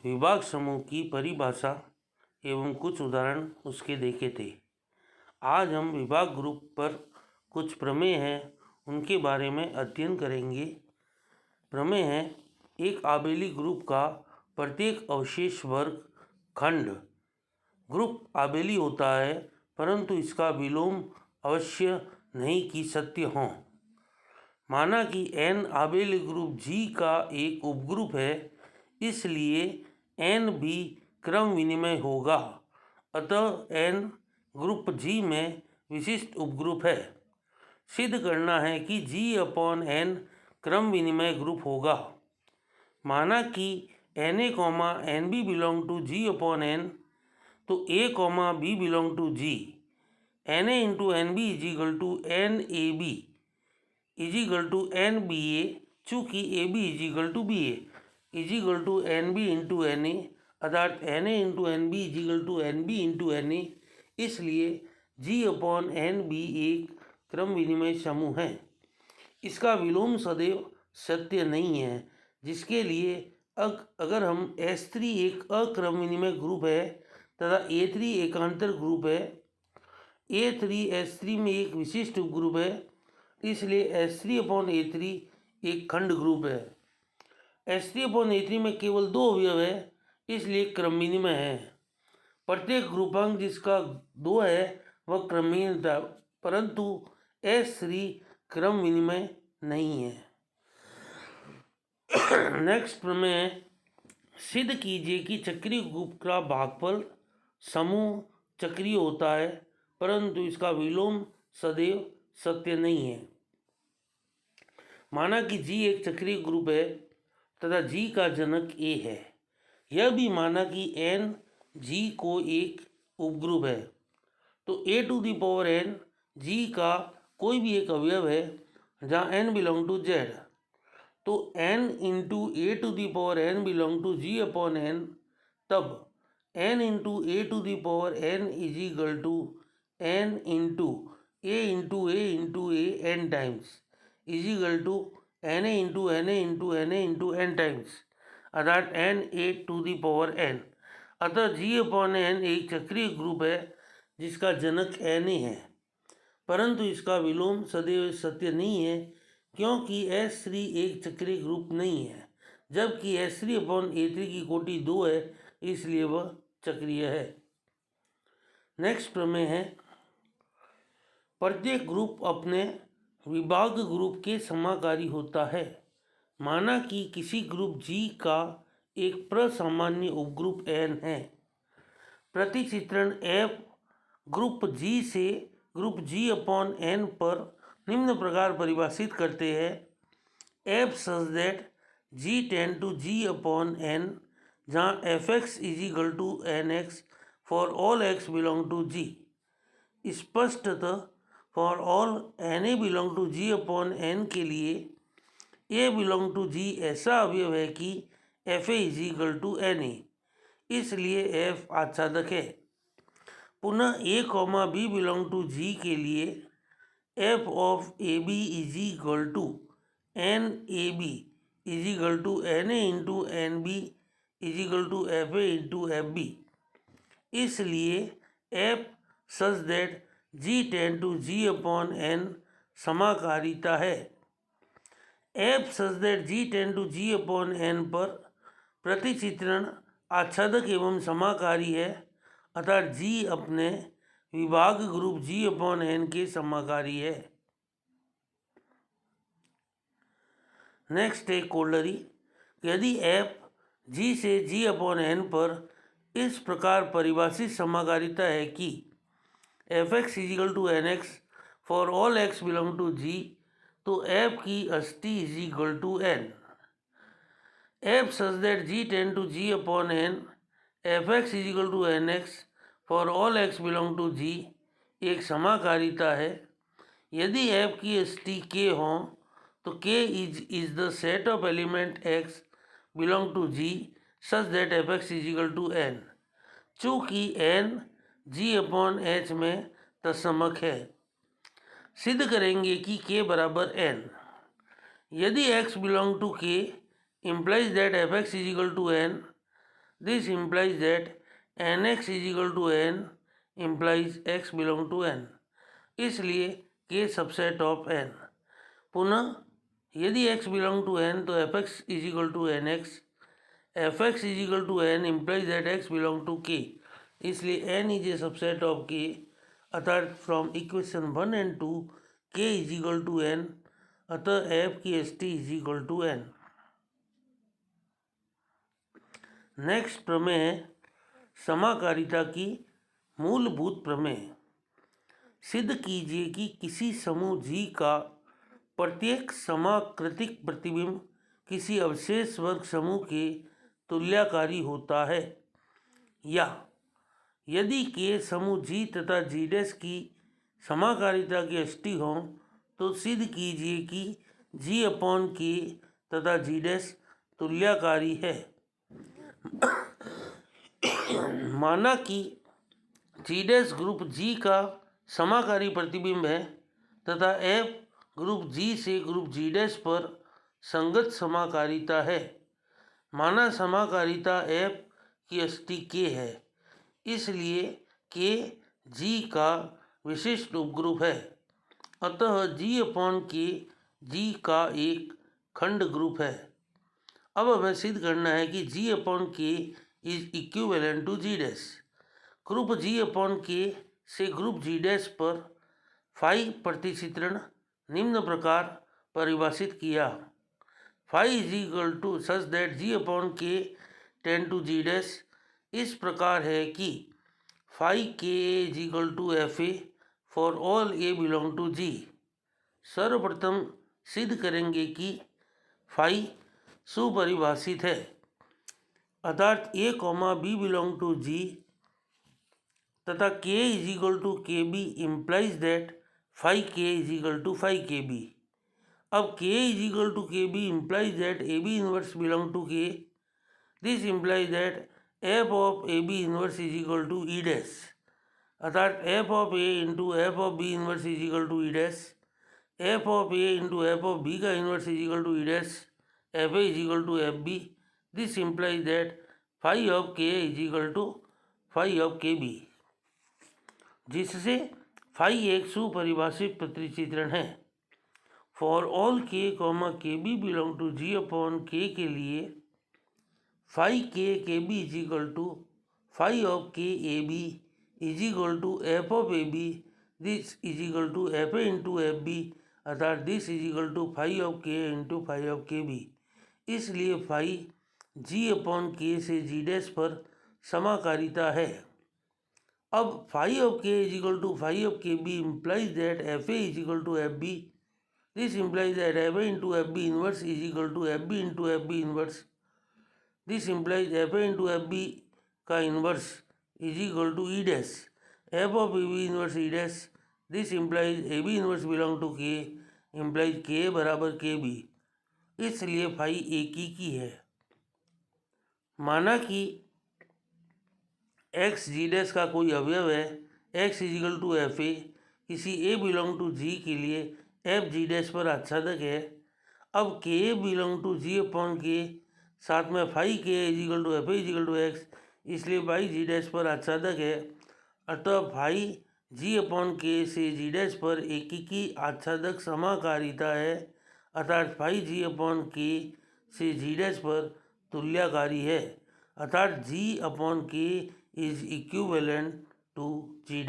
विभाग समूह की परिभाषा एवं कुछ उदाहरण उसके देखे थे। आज हम विभाग ग्रुप पर कुछ प्रमेय हैं उनके बारे में अध्ययन करेंगे। प्रमेय है, एक आबेली ग्रुप का प्रत्येक अवशेष वर्ग खंड ग्रुप आबेली होता है, परंतु इसका विलोम अवश्य नहीं कि सत्य हों। माना कि n आबेली ग्रुप G का एक उपग्रुप है, इसलिए n भी क्रम विनिमय होगा, अतः n ग्रुप G में विशिष्ट उपग्रुप है। सिद्ध करना है कि G/n क्रम विनिमय ग्रुप होगा। माना कि Na, Nb belong to G/n, तो A, B belong to G। Na into Nb is equal to Nab is equal to Nba, चूँकि AB is equal to BA is equal to Nb into Na, अर्थात Na into Nb is equal to Nb into Na, इसलिए G/Nb एक क्रम विनिमय समूह है। इसका विलोम सदैव सत्य नहीं है, जिसके लिए अगर हम S3 एक अक्रम विनिमय ग्रुप है तथा A3 एकांतर ग्रुप है, A3 S3 में एक विशिष्ट उपग्रुप है, इसलिए S3/A3 एक खंड ग्रुप है। S3/A3 में केवल 2 अवयव है, इसलिए क्रम विनिमय है। प्रत्येक ग्रुपांक जिसका 2 है वह क्रम विनिमय, परंतु S3 क्रम विनिमय नहीं है। नेक्स्ट प्रमेय, सिद्ध कीजिए कि चक्रीय ग्रुप का भागफल समूह चक्रीय होता है, परंतु इसका विलोम सदैव सत्य नहीं है। माना कि G एक चक्रीय ग्रुप है तथा G का जनक A है। यह भी माना कि N G को एक उपग्रुप है, तो A⁴n G का कोई भी एक अवयव है जहाँ n बिलोंग टू Z, तो n into A⁴n belong to G/n, तब n into A⁴n is equal to n into A into A into A n times is equal to Na into Na into Na into n times, अर्थात n⁴n। अतः G/n एक चक्रीय group है जिसका जनक Na है, परंतु इसका विलोम सदैव सत्य नहीं है, क्योंकि S3 एक चक्रीय ग्रुप नहीं है, जबकि S3/A3 की कोटि 2 है, इसलिए वह चक्रीय है। नेक्स्ट प्रमेय है, प्रत्येक ग्रुप अपने विभाग ग्रुप के समाकारी होता है। माना कि किसी ग्रुप G का एक प्रसामान्य उपग्रुप N है। प्रतिचित्रण F ग्रुप G से ग्रुप G/n पर निम्न प्रकार परिभाषित करते हैं: F such that G tend to G/n, जहाँ Fx is equal to Nx for all x belong to G। स्पष्टतः for all Na belong to G/n के लिए A बिलोंग टू G ऐसा अवयव है कि Fa is equal to Na, इसलिए F आच्छादक है। पुनः A, B belong to G के लिए F of AB is equal to Nab is equal to Na into Nb is equal to Fa into Fb, इसलिए F such that G tend to G/n समाकारिता है। F such that G tend to G/n पर प्रतिचित्रण आच्छादक एवं समाकारी है, अर्थात G अपने विभाग group G/n के समाकारी है। नेक्स्ट है कोडलरी। यदि F G से G/n पर इस प्रकार परिभाषित समाकारिता है कि Fx is equal to Nx for all x belong to G, तो F की अष्टी is equal to N। F such that G tend to G/n Fx is equal to Nx for all x belong to G एक समाकारिता है। यदि F की Ashti K हो, तो K is the set of element x belong to G such that Fx is equal to N, चूँकि N G/H में तत्समक है। सिद्ध करेंगे कि K बराबर N। यदि x belong to K implies that Fx is equal to N, this implies that nx is equal to n implies x belong to n, इसलिए k subset of n। पुनः यदि x बिलोंग टू n तो fx is equal to nx, fx is equal to n implies that x belong to k, इसलिए n is a subset of k, अतः from equation 1 and 2 k is equal to n, अतः f की st is equal to n। Next प्रमेय है समाकारिता की मूलभूत प्रमेय। सिद्ध कीजिए कि किसी समूह G का प्रत्येक समाकृतिक प्रतिबिंब किसी अवशेष वर्ग समूह के तुल्यकारी होता है, या यदि K समूह G तथा G' की समाकारिता के अष्टी हों तो सिद्ध कीजिए कि G अपॉन K तथा G' तुल्यकारी है। माना कि G' ग्रुप G का समाकारी प्रतिबिंब है तथा F ग्रुप G से ग्रुप G' पर संगत समाकारिता है। माना समाकारिता F की अष्टी K है, इसलिए K G का विशिष्ट उपग्रुप है, अतः G अपॉन K G का एक खंड ग्रुप है। अब हमें सिद्ध करना है कि G upon K is equivalent to G'। Group G upon K से ग्रुप G' पर फाई प्रतिचित्रण निम्न प्रकार परिभाषित किया। Phi is equal to such that G upon K tend to G', इस प्रकार है कि phi K is equal to FA for all A belong to G। सर्वप्रथम सिद्ध करेंगे कि फाई सुपरिभाषित है, अर्थात A, B belong to G तथा K is equal to KB implies that phi K is equal to phi KB। अब K is equal to KB implies that AB inverse belong to K, this implies that F of AB inverse is equal to E', अर्थात F of A into F of B inverse is equal to E', F of A into F of B का inverse is equal to E', FA is equal to FB, this implies that phi of K is equal to phi of KB, जिससे phi एक सुपरिभाषित प्रतिचित्रण है। For all K, KB belong to G upon K के लिए phi K KB is equal to phi of K AB is equal to F of AB, this is equal to FA into FB, अर्थात this is equal to phi of K into phi of KB, इसलिए phi G upon K से G' पर समाकारिता है। अब phi of K is equal to phi of KB implies that FA is equal to FB, this implies that FA into FB inverse is equal to FB into FB inverse, this implies FA into FB का inverse is equal to E', F of AB inverse E', this implies AB inverse belong to K implies K बराबर KB, इसलिए phi एक ही की है। माना कि x G' का कोई अवयव है, x is equal to FA, किसी A बिलोंग टू G के लिए F G' पर आच्छादक है। अब K belong to G upon K साथ में phi K is equal to FA is equal to x, इसलिए फाई G' पर आच्छादक है, अतः फाई G अपॉन K से G' पर एकीकी आच्छादक समाकारिता है, अर्थात फाई G अपॉन K से G' पर तुल्यकारी है, अर्थात G upon K is equivalent to G'।